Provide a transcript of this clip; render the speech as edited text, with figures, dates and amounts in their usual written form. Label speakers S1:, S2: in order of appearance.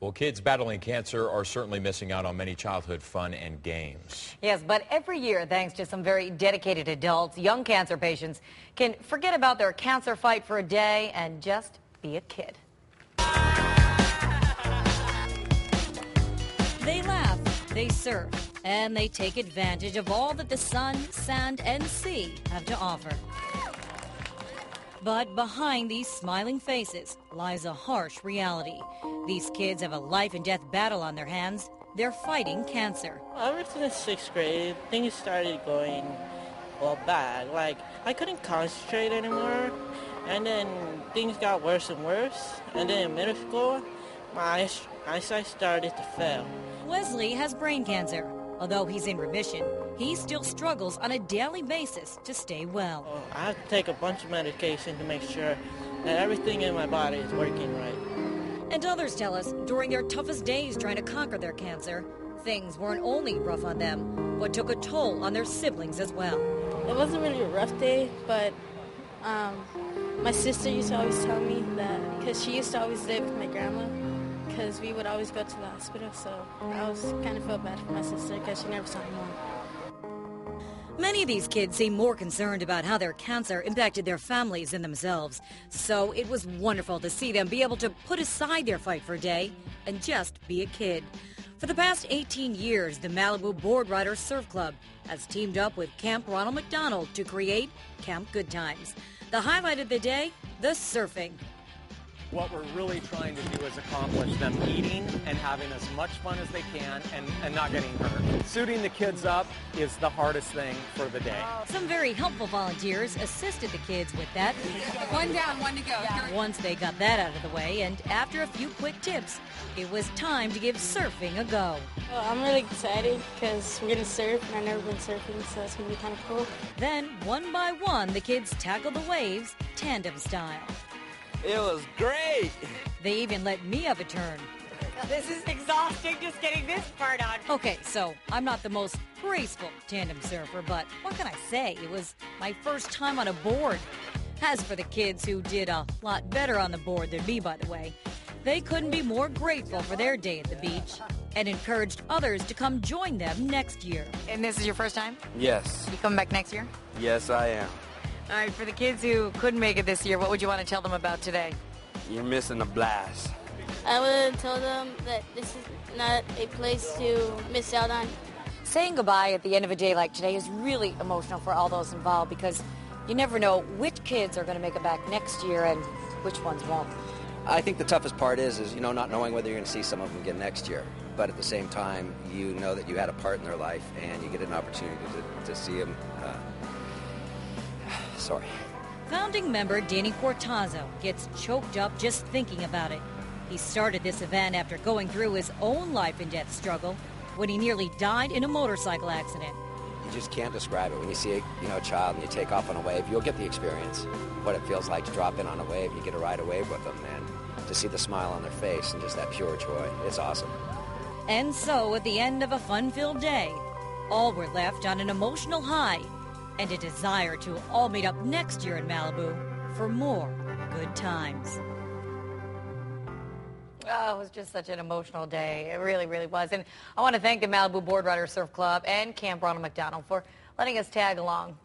S1: Well, kids battling cancer are certainly missing out on many childhood fun and games.
S2: Yes, but every year, thanks to some very dedicated adults, young cancer patients can forget about their cancer fight for a day and just be a kid.
S3: They laugh, they surf, and they take advantage of all that the sun, sand, and sea have to offer. But behind these smiling faces lies a harsh reality. These kids have a life and death battle on their hands. They're fighting cancer.
S4: Ever since 6th grade, things started going, bad. Like, I couldn't concentrate anymore, and then things got worse and worse. And then in middle school, my eyesight started to fail.
S3: Wesley has brain cancer. Although he's in remission, he still struggles on a daily basis to stay well.
S4: I have to take a bunch of medication to make sure that everything in my body is working right.
S3: And others tell us during their toughest days trying to conquer their cancer, things weren't only rough on them, but took a toll on their siblings as well.
S5: It wasn't really a rough day, but my sister used to always tell me that, because she used to always live with my grandma, because we would always go to the hospital, so I was kind of felt bad for my sister because she never saw me home.
S3: Many of these kids seem more concerned about how their cancer impacted their families than themselves. So it was wonderful to see them be able to put aside their fight for a day and just be a kid. For the past 18 years, the Malibu Boardriders Surf Club has teamed up with Camp Ronald McDonald to create Camp Good Times. The highlight of the day, the surfing.
S6: What we're really trying to do is accomplish them eating and having as much fun as they can and not getting hurt. Suiting the kids up is the hardest thing for the day.
S3: Some very helpful volunteers assisted the kids with that.
S7: One down, one to go.
S3: Once they got that out of the way, and after a few quick tips, it was time to give surfing a go.
S5: Well, I'm really excited because we're going to surf, and I've never been surfing, so it's going to be kind of cool.
S3: Then, one by one, the kids tackled the waves, tandem style.
S8: It was great.
S3: They even let me have a turn.
S2: This is exhausting, just getting this part on.
S3: Okay, so I'm not the most graceful tandem surfer, but what can I say? It was my first time on a board. As for the kids who did a lot better on the board than me, by the way, they couldn't be more grateful for their day at the beach and encouraged others to come join them next year.
S2: And this is your first time?
S8: Yes.
S2: You coming back next year?
S8: Yes, I am.
S2: All right, for the kids who couldn't make it this year, what would you want to tell them about today?
S8: You're missing a blast.
S5: I would tell them that this is not a place to miss out on.
S2: Saying goodbye at the end of a day like today is really emotional for all those involved because you never know which kids are going to make it back next year and which ones won't.
S9: I think the toughest part is not knowing whether you're going to see some of them again next year. But at the same time, you know that you had a part in their life and you get an opportunity to see them. Sorry.
S3: Founding member Danny Cortazzo gets choked up just thinking about it. He started this event after going through his own life and death struggle when he nearly died in a motorcycle accident.
S9: You just can't describe it. When you see a child and you take off on a wave, you'll get the experience. What it feels like to drop in on a wave, you get to ride a wave with them, and to see the smile on their face and just that pure joy. It's awesome.
S3: And so, at the end of a fun-filled day, all were left on an emotional high and a desire to all meet up next year in Malibu for more good times.
S2: Oh, it was just such an emotional day. It really, really was. And I want to thank the Malibu Boardriders Surf Club and Camp Ronald McDonald for letting us tag along.